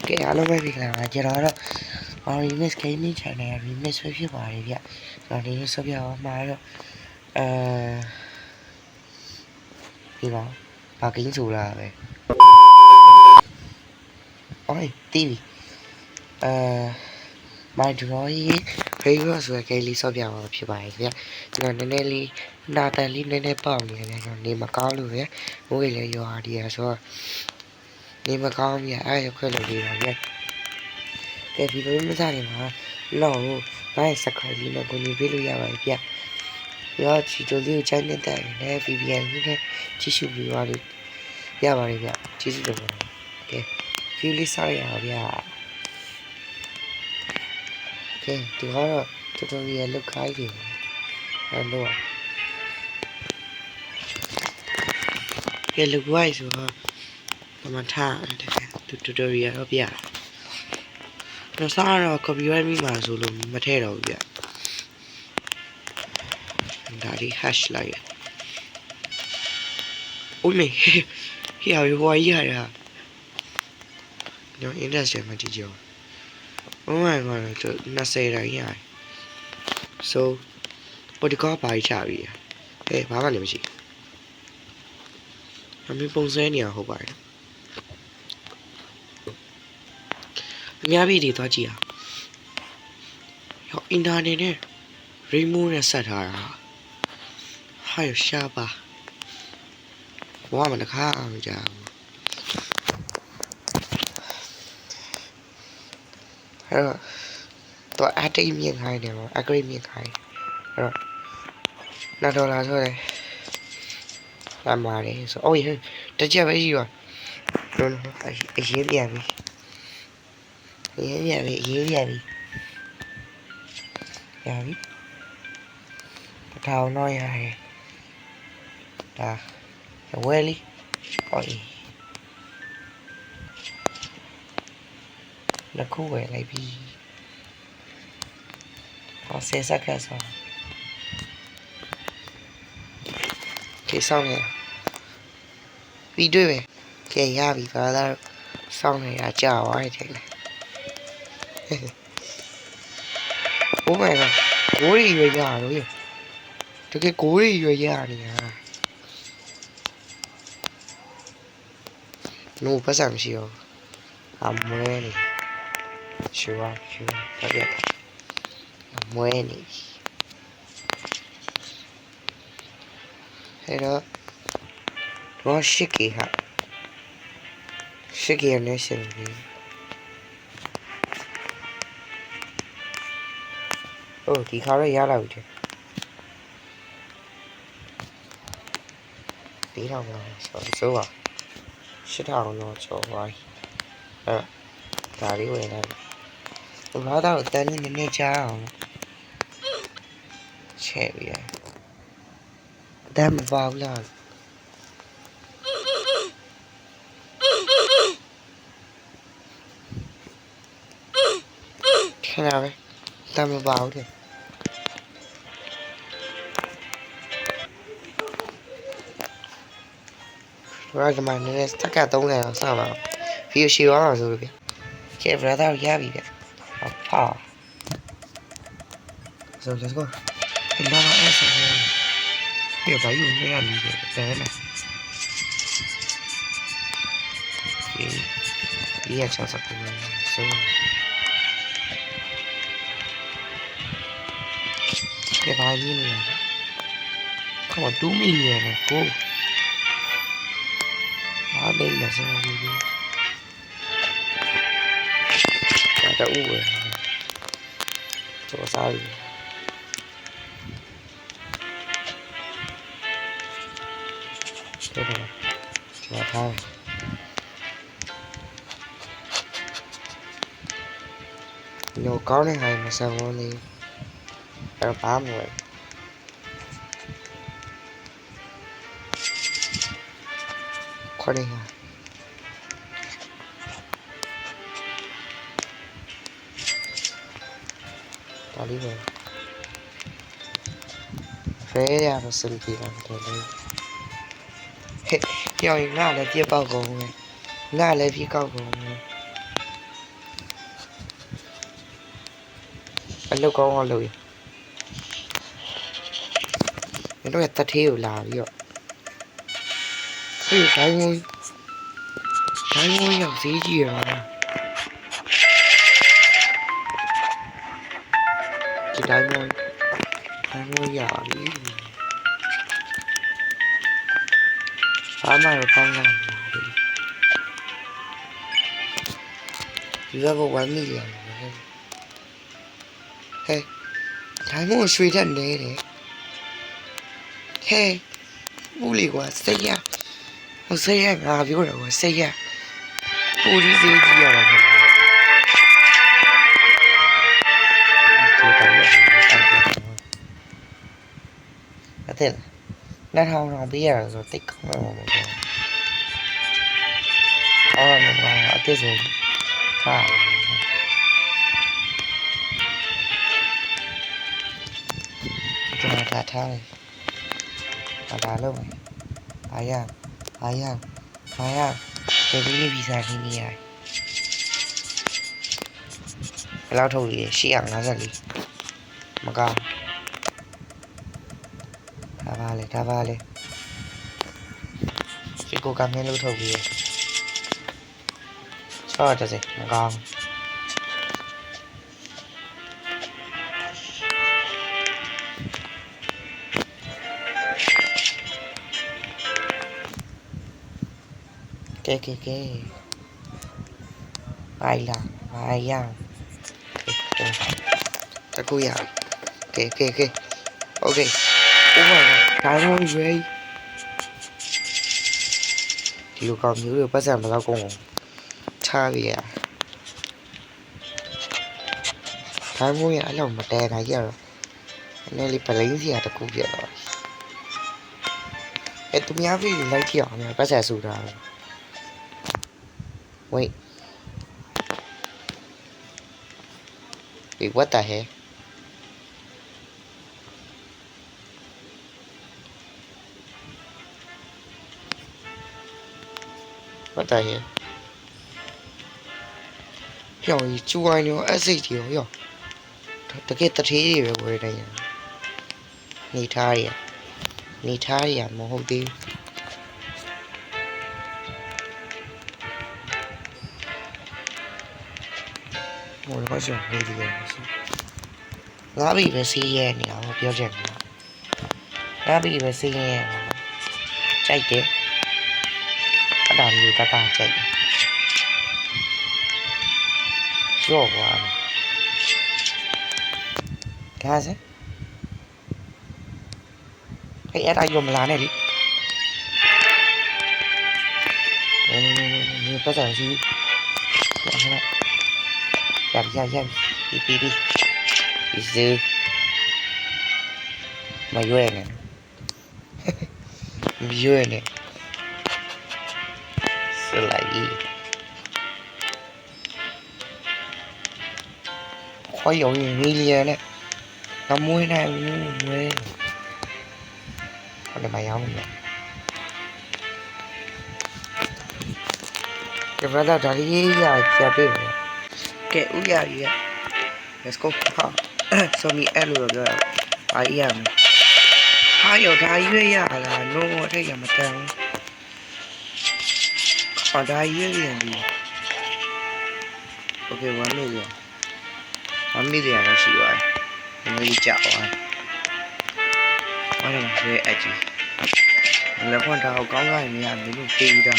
ကဲအားလုံးပဲပြီခင်ဗျာကျွန်တော်ကတော့ remix gaming channel remix ပဲဖြစ်ပါတယ်ဗျကျွန်တော်ဒီနေ့ဆက်ပြအောင်မှာတော့ဒီပါဘာကင်းဆိုလာပဲအိုးတီးmy drawing favorite ဆိုတဲ့ game လေးဆော့ပြအောင်ဖြစ်ပါတယ်ဗျကျွန်တော်နည်းနည်းလေးနာတန်လေးနည်းနည်းပေါက်နေတယ်ကျွန်တော်နေမကောင်းလို့ဗျမိုးကြီးလည်းရွာဒီရဆိုတော့နေမကောင်းဗျအဲ့ရခွက်လို့ပြီးပါဗျကဲဒီလိုမျိုးစားနေမှာလောဘိုင်းစခါကြီးနဲ့ကိုနေပေးလို့ရပါတယ်ဗျရောချီတိုလေးကိုချိုင်းနေတဲ့နဲ့ VPN ကြီးနဲ့ကြည့်ရှုပြီးသွားလို့ရပါတယ်ဗျကျေးဇူးတင်ပါတယ်ကဲ view လေးစားရအောင်ဗျကဲဒီကတော့ tutorial လုပ်ခိုင်းတယ်အဲ့တော့ကဲလုပ်ခိုင်းဆိုတော့ဒီမှာထားတယ် tutorial တော့ပြတော့စားတော့ copyright မိမှာဆိုလို့မထည့်တော့ဘူးဗျဒါလေး hash လိုက်ရအိုးမေဟေးဟိုကြီးရတာကျွန်တော် industry မှာကြည့်ကြအောင်Oh my god 20တိုင်းရတယ် so ပေါ်ဒီကောပါချပြီဟဲ့ဘာမှလည်းမရှိအမေပုံစံနေရဟုတ်ပါတယ်အများကြီးတွေသွားကြည့်အောင်ဟောအင်တာနက်နဲ့ remote နဲ့ဆက်ထားတာဟာရရှာပါဘာမှမတခါအောင်ကြာအဲ့တော့အတိတ်မြင်ခိုင်းတယ်ပေါ့အဂရိတ်မြင်ခိုင်းအဲ့တော့နောက်ဒေါ်လာဆိုတယ်အမှားတယ်ဆိုအိုးရတကြက်ပဲရှိပါလုံးအရေးပြန်ပြီရပြီရပြီတောင်းတော့ရတယ်ဒါဝဲလီအိုးလက်ခုဝဲလိုက်ပြီဟောဆက်စက်ကဆောခေဆောင်နေပြီးတွေ့ပဲကဲရပြီဘာသာစောင်းနေတာကြာသွားတယ်တဲ့ Oh my god ကိုရီရွေးရတော့တကယ်ကိုရီရွေးရနေတာနိုးပတ်စံမရှိတော့အမွဲနေရှူပါတပြတ်မွဲနေအဲ့တော့ရှိကီဟာရှိကီနဲ့ရှင်ပြီးအိုးဒီခါတော့ရလာပြီတဲ့ပြီးတော့မှာဆိုပါ8000တော့ကျော်သွားပြီအဲ့ဒါလေးဝင်လာတယ်ဘာသာတန်းနေနေကြအောင်ချဲ့ပြီးရအတမ်းမပါဘူးလားခဏပဲတမ်းမပါဘူးတဲ့ဘာကမှလည်းစက်က30အောင်စပါဗီဒီယိုရှီအောင်ဆိုလို့ပြကဲ brother ရပြီဗျဟာ so let's go ဒီမှာအဲ့ဆိုရင်ဒီဘာယူနေရမလဲတဲ့နော်ဒီရချောစပ်နေဆိုဒီဘာယူနေလဲခမ2 million ကိုအားလေးမစမ်းဘူးဒါတော့ဦးပဲတော့စားပြီတော့ကျွန်တော်ထားညောကောင်းတဲ့ဟာမစမ်းဘူးလေအဲ့ဘာမှမဟုတ်ခေါ်နေဟာဒါလေးပဲဖဲရမစမ်းကြည့်တော့တယ်လေဟဲ့ပြောင်းရင်ငါလည်းပြပောက်ကုန်မယ်ငါလည်းပြကောက်ကုန်မယ် lúc có lùi nó là ta thiêu là ví dụ cái ngôi làm gì gì rồi chỉ cái ngôi nhỏ đi phá mà được con làm đi ra vô quán mì liền hey cái ngôi suy thần đấy đấy hey vô lì quá xây ra một xây ra à ví dụ là xây ra vô đi gì gì rồi có thể nó không biết rồi tích không là một mình vào ở tiêu rồi thả thả này thả lâu này ai à cái này vì sao thì như này lao thầu thì xí ẳng nó ra đi mà cao thả ba lên cái cố gắng lên lao thầu thì cho cho gì mà cao cái ai à ta cô à cái ok ủa mà cái thôi về thì còn nhớ được bắt giảm là cùng cha vì à cái ngôi à lòng mà đè này giờ nên là phải lấy gì à ta cũng biết rồi em tụi nhá vì lấy thiểu này bắt giả sụt rồi wait what the heck what the heck rồi chua nữa gì thì hiểu tất cái tất thế gì về đây nị thai à một hôm đi ngồi có chuyện gì thì ngã bị về xe nhỉ không biết chuyện ngã bị về xe chạy tiếp bắt đầu người ta chạy rồi quá cái gì cái ai dùng lá này đi như có giờ gì làm ra đi dư mày vui này vui này sửa lại đi khó dụ như lia này nó muối này muối con này mày không nhỉ cái vấn đề đó đi giờ chia bên kệ uống giờ gì ạ let's go so mi ăn rồi ai em hai giờ thái với à là nó thấy giờ mà tao ở đây với gì ok quán mì liền nó xỉu rồi mình đi chợ rồi quán này về ai chị là con tao có người mình ăn đến một kỳ đó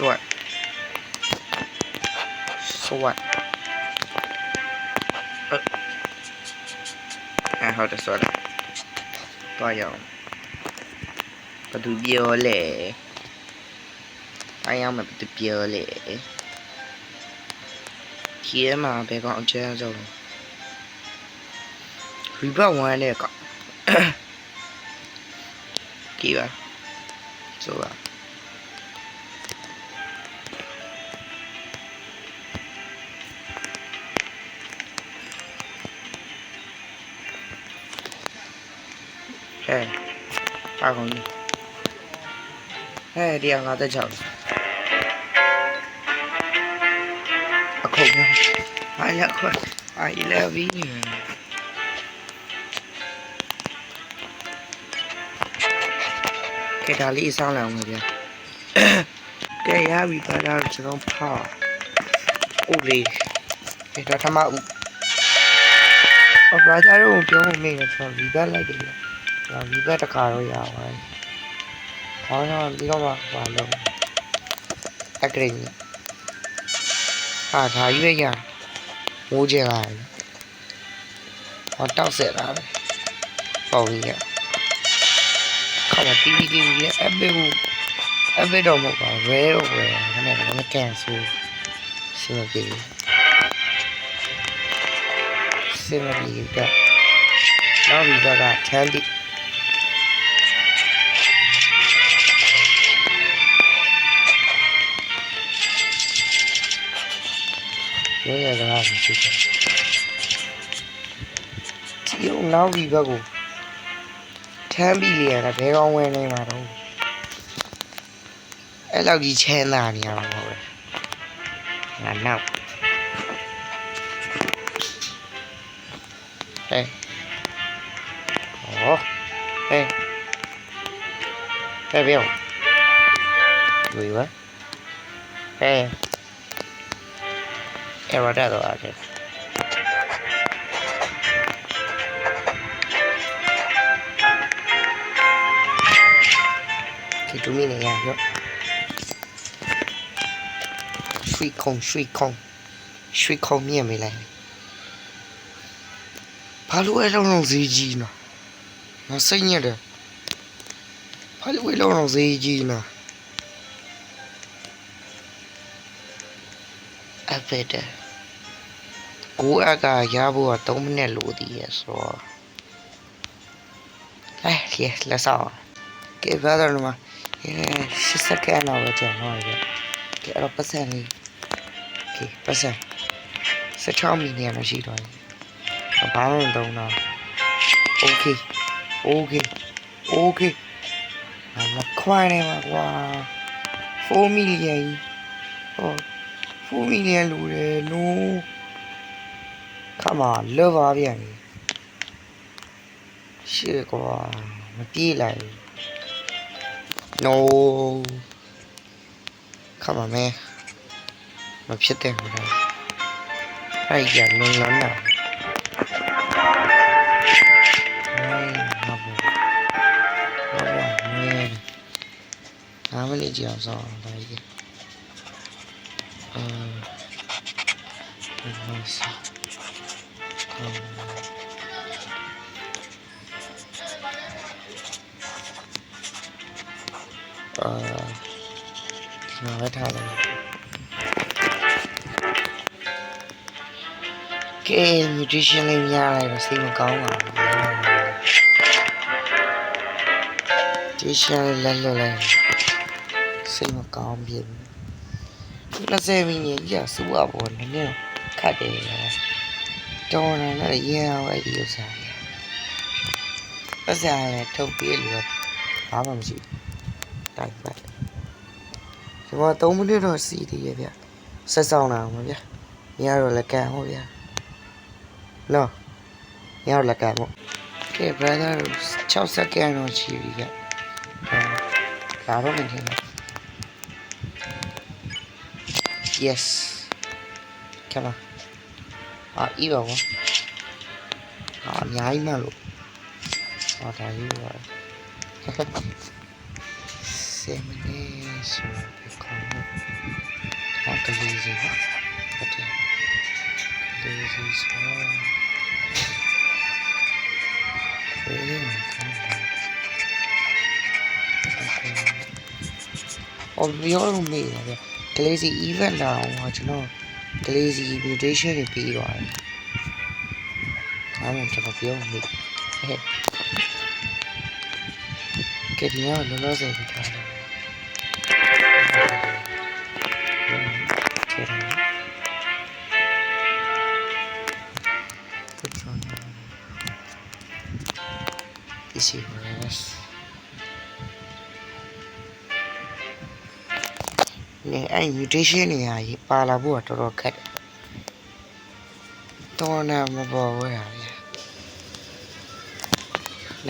rồi sweat thôi được rồi coi rồi có thứ bia lẻ anh em mà thứ bia lẻ kia mà bé con chơi rồi hủy vào ngoài này cọ kỳ vậy rồi à không đi đi ăn ngã tới chợ အခုအားရခွI love you ကဲဒါလေးစောင်းလာအောင်ဗျာကဲရပြီပါတော့ကျွန်တော်ဖောက်ဦးလေးကဲတော့ထမဦးဘာသာတော့ပြောမမေ့နဲ့ကျွန်တော်ဒီဘက်လိုက်တယ်နော်ဒီဘက်တစ်ခါတော့ရပါတယ်ခေါင်းတော့ဒီတော့ပါလုံးအကရင်ဟာဒါကြီးပဲရမိုးကျလာတယ်ဟောတောက်ဆက်လာတယ်ပေါ့ကြီးရခါမတီးတီးရဲ့အဘယ်တော့မဟုတ်ပါဘယ်တော့ပဲခဏတော့ကန်ဆူစင်ပြေစင်ပြေတော့နောက်ပြီးတော့ချမ်းတိရဲရတာမရှိဘူးဒီနောက်ပြီးတော့ချမ်းပြီးရတာဘယ်ကောင်းဝင်နေမှာတော့အဲ့လောက်ကြီးချမ်းသာနေရမှာမဟုတ်ဘူးငါနောက်ဟဲ့ဟောဟဲ့ပြောလူရဟဲ့အဲ့ဘာတော့အားတယ်ဒီတူမီနေရရောရွှေခုံမြင်မိလိုက်ဘာလို့အဲ့လောက်ဈေးကြီးနော်ငါစိတ်ညစ်တယ်ဘာလို့အဲ့လောက်ဈေးကြီးနော်အဖက်တယ်ကိုအကရဖို့က3မိနစ်လိုသေးရဲ့ဆိုတော့let's go ကဲဘာတော့မှာ10စက္ကန့်တော့ပဲကြာတော့ရကဲအဲ့တော့ပတ်စံလေးကဲပတ်စံ16မိနစ်မရှိတော့ဘူးဘာလို့တော့နော် okay မခွိုင်းနေပါကွာ4 million ဟော4 million လူတယ်နိုးခမလောပါပြန်ရှေ့ကွာမပြေးလိုက် no ခမမဲမဖြစ်တဲ့ဘူးလားအဲ့ရလုံးလုံးနာမလေးကြအောင်ဆောင်ဒါကြီးဒီမှာထားတယ်ကဲ nutrition လေးများလိုက်တော့စိတ်မကောင်းပါဘူး nutrition လက်လွတ်လိုက်စိတ်မကောင်းပြီ20မိနစ်ကြာစူပါဘောနည်းနည်းခတ်တယ်တော်တယ်လည်းရအောင်အဲ့ဒီဥစ္စာပတ်စံလည်းထုတ်ပြေးလို့ဘာမှမရှိတိုက်ပတ်ဒီမှာ3မိနစ်တော့စီးသေးရဲ့ဗျဆက်ဆောင်လာအောင်ဗျညတော့လည်းကန်ဟုတ်ဗျနော်ညတော့လည်းကန်ဟုတ်ကဲ brother 6စက္ကန့်တော့ချီပြီဗျလာတော့မင်း yes come on အေးပါဘောအများကြီးမှလို့ဒါကြီးပါ7 minutes ဆိုတော့ခေါင်းတော့ကလေးစီပါဟုတ်တယ်ကလေးစီဆိုပြောလို့မေးတယ်ကလေးစီ event လာအောင်ကျွန်တော်ကလေးစီ mutation တွေပြီးသွားတယ်အားလုံးကျွန်တော်ပြောမိကဲဒီကလောလောဆယ်ပြီးထားတယ်Easy yes အဲ့ mutation တွေဟာပါလာဖို့ကတော်တော်ခက်တယ် တော်နာမပေါ်ဘူးလားန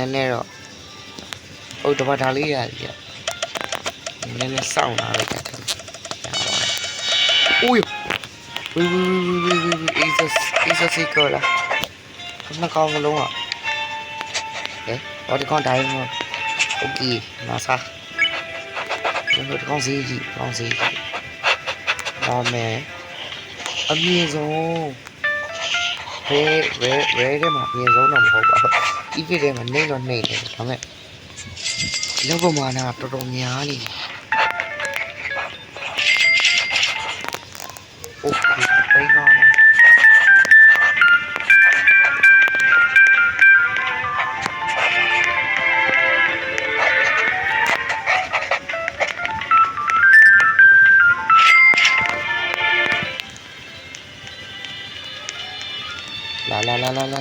ည်းနည်းတော့ဟုတ်တော့ဒါလေးရတယ်နည်းနည်းစောင့်လာလိုက်တယ်อุ้ยอีซีก็ละมันกองลงอ่ะเอ๊ะเอาที่กองได้มั้ยโอเคมาซะมันก็กองซีจีဒါမဲ့အမြင့်ဆုံးဘယ်ထဲမှာအမြင့်ဆုံးတော့မဟုတ်ပါဘူးဒီကိထဲမှာနေတော့နေတယ်ဒါမဲ့လောက်ပမာဏတော်တော်များနေโอเคไปก่อน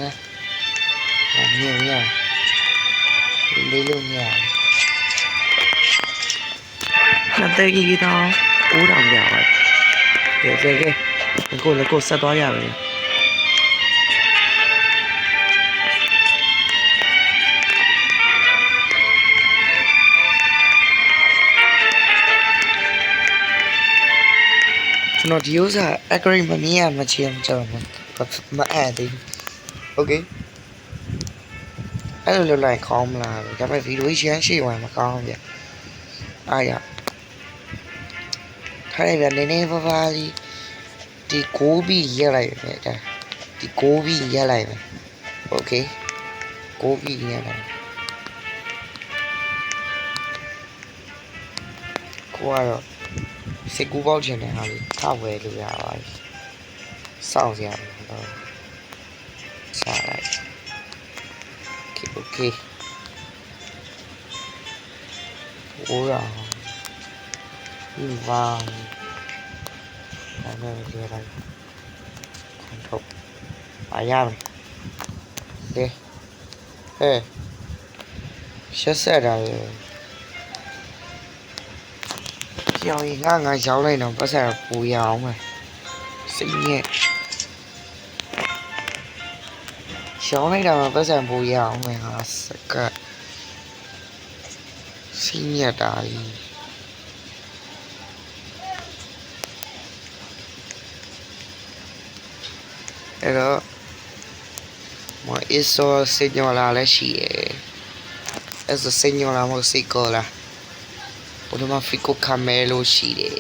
လာမြင်လေးလို့မြင်နှစ်သိကြီးတော့ဦးတော်ပြပါကဲကိုဆက်သွားရပြီကျွန်တော်ဒီဥစ္စာ accurate မမြင်ရမချင်ကြဘူးမအဲ့သေးโอเคအဲ့လိုလုပ်လိုက်ခေါင်းမလားဒါပေမဲ့ဗီဒီယိုရှမ်းရှိဝင်မကောင်းဗျအားရထိုင်ရနေနေပါပါလီဒီကိုပြီးရက်လိုက်ပဲဒါဒီကိုပြီးရက်လိုက်ပဲโอเคကိုပြီးရက်လိုက်ကိုကတော့စိတ်ကူးပေါက်ချင်တဲ့ဟာလေးထဝယ်လို့ရပါတယ်စောင့်စရာတော့ချလိုက်โอเคโอ้ยว้าวဒါနဲ့ကြည့်လိုက်ခွန်ထုတ်အားရမယ်ဒီဟဲ့ရှက်ဆက်တာလေကြောင်ရင်ငါရောက်လိုက်တော့ပတ်ဆက်ပူရအောင်မယ်စိတ်ညက်ရှောင်းလိုက်တာမှပတ်ဆက်ပူရအောင်မယ်ဟာစကတ်စိတ်ညက်တာကြီးအဲ့တော့eso señora လည်းရှိရယ် eso señora မဟုတ် señora ဘုဒ္ဓမ fico camelo ရှိတယ်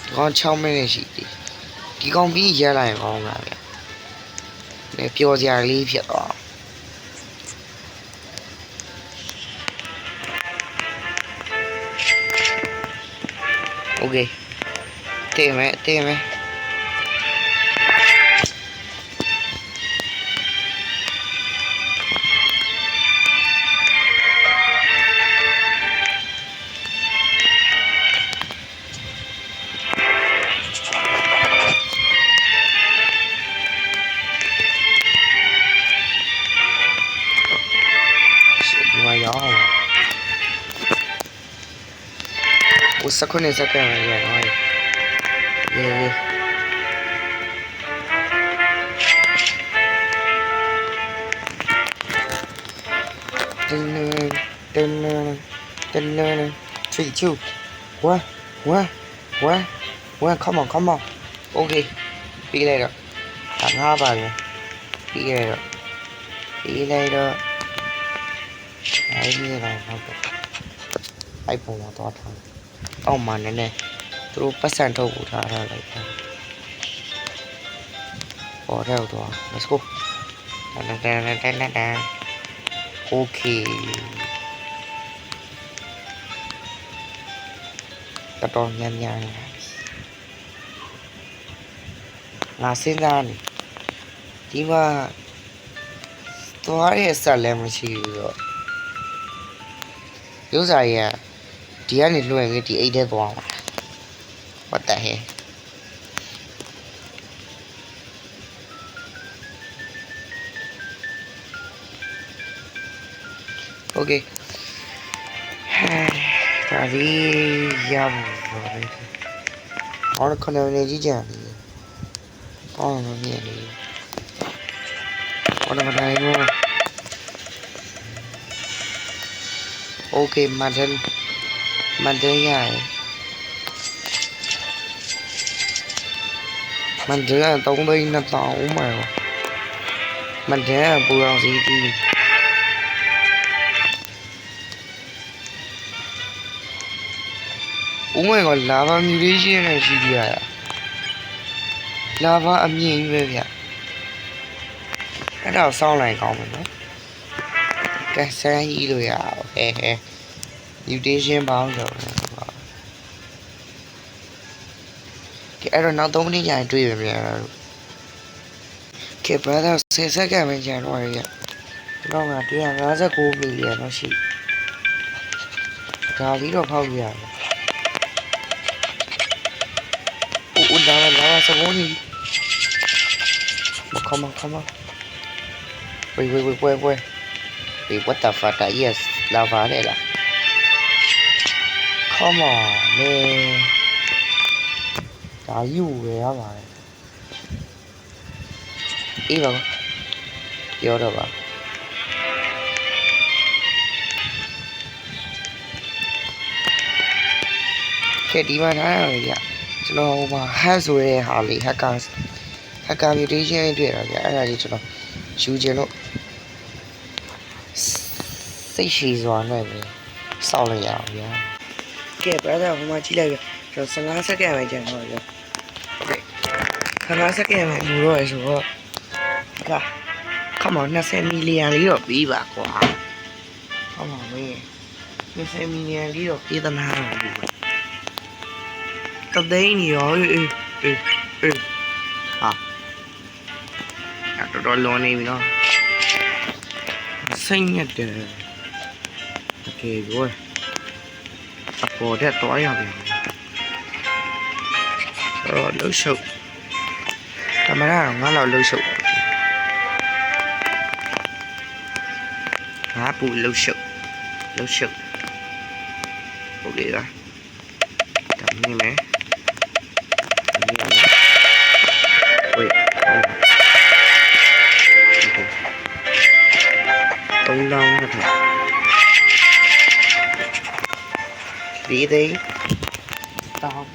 ဒီကောင်6မိနစ်ရှိတယ်ဒီကောင်ပြီးရလိုက်ရင်ကောင်းပါဗျာလည်းပျော်စရာလေးဖြစ်သွားโอเคတင်မယ်19 second ရရတော့ရေတင်း3 2 1 come on okay ပြီးလိုက်တော့ငါပါလေပြီးလိုက်တော့အဲ့ဒီတော့ဟုတ်ကဲ့အဲ့ပုံမှာတော့ထားအောက်မှာနည်းနည်းသူတို့ပတ်စံထုတ်ဖို့ထားလိုက်တာပေါ်တော့တော့ let's go တန်โอเคတော်ညံ့ငါစဉ်းစားနေဒီမှာသွားရဲ့ဆက်လည်းမရှိဘူးတော့ရုပ်စာရည်ဒီကနေလွှင့်ပြီးဒီအိတ်ထဲသွားမှာ what the hell okay ဒါလေးရပါဘူးအော်ခဏနေကြည့်ကြတယ် ကောင်းတော့မြင်နေဘာလို့မတိုင်းဘူးโอเคมันရရมันเดือ3သိန်း2000ဦးမှာมันเดือပူအောင်စီးတီးဦးမေကလာဗာမြူလေးရှင်းနဲ့ရှိကြရလာဗာအမြင့်ကြီးပဲဗျအဲ့ဒါစောင်းလိုက်ကောင်းမယ်နော်ကဲဆန်းကြီးလို့ရအောင်ဟဲmutation ပေါင်းဆိုတော့ကဲအဲ့တော့နောက်3မိနစ်ကြာရင်တွေ့ရပြန်တော့ကဲ brother 10စက္ကန့်ပဲကြာတော့ရကျွန်တော်က159 million တော့ရှိဒါလေးတော့ဖောက်ပြရတယ်အိုးလာစကုန်းကြီးcome on wait wait what the fuck yes lava လေလား come on man ဒါယူရရပါတယ်အေးပါပြောတော့ပါကဲဒီမှာထားရမယ်ဗျကျွန်တော်ဟိုမှာ hack ဆိုတဲ့ဟာလေး hacker mutation တွေ့တာဗျအဲ့ဒါကြီးကျွန်တော်ယူချင်လို့စိတ်ရှိစွာနဲ့ပဲစောင့်လိုက်ရအောင်ဗျာကဲ brother ဟိုမှာကြည့်လိုက်ဗျကျွန်တော်15စက္ကန့်ပဲကြာတော့ဗျ15စက္ကန့်ပဲယူတော့ရဆိုတော့ကဲ come on 20 million လေးတော့ပြီးပါကွာ come on မင်း20 million လေးတော့ပြေးသနာတော့တသိန်းရောအေးဟာတော်လွန်နေပြီနော်စိတ်ညက်တယ်โอเคကိုအပေါ်တက်သွားရပြီလှုပ်ရှုပ်ကင်မရာတော့ငါလောက်လှုပ်ရှုပ်ငါပူလှုပ်ရှုပ်โอเคလားဒါမြင်မယ်wait 3လောင်းနဲ့ဒီသိန်းတောင်း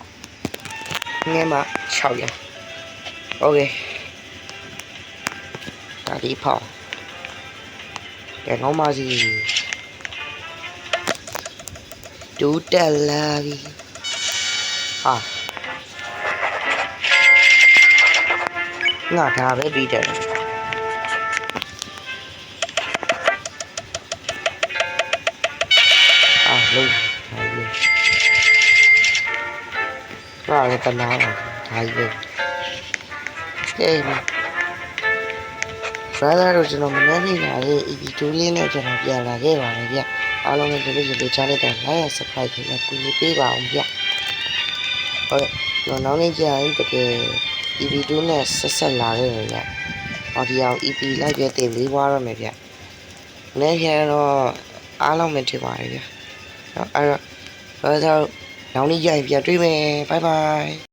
6ငယ်မှာ6ရ okay ဒါဒီဖောက်ကဲငေါမစီတူတက်လာပြီဟာငါဒါပဲပြီးတယ်လုံးဒါကြီးဘာလဲတနာပါဒါကြီးပဲကဲမ brother တို့ကျွန်တော်မနှမ်းနေလာတဲ့ EP2 လေးနဲ့ကျွန်တော်ပြန်လာခဲ့ပါတယ်ဗျအားလုံးလည်းဒီလိုချားတဲ့ like subscribe နဲ့ကူညီပေးပါအောင်ဗျဟုတ်ကဲ့ကျွန်တော်နောက်နေ့ကျရင်တကယ် EP2 နဲ့ဆက်လာခဲ့တယ်ဗျအော်ဒီအောင် EP လိုက်ပြတင်လေးွားရမယ်ဗျနေ့ကျတော့အားလုံးပဲထင်ပါတယ်ဗျနော်အဲ့တော့ brother နောက်နေ့ကျရင်ပြန်တွေ့မယ် bye bye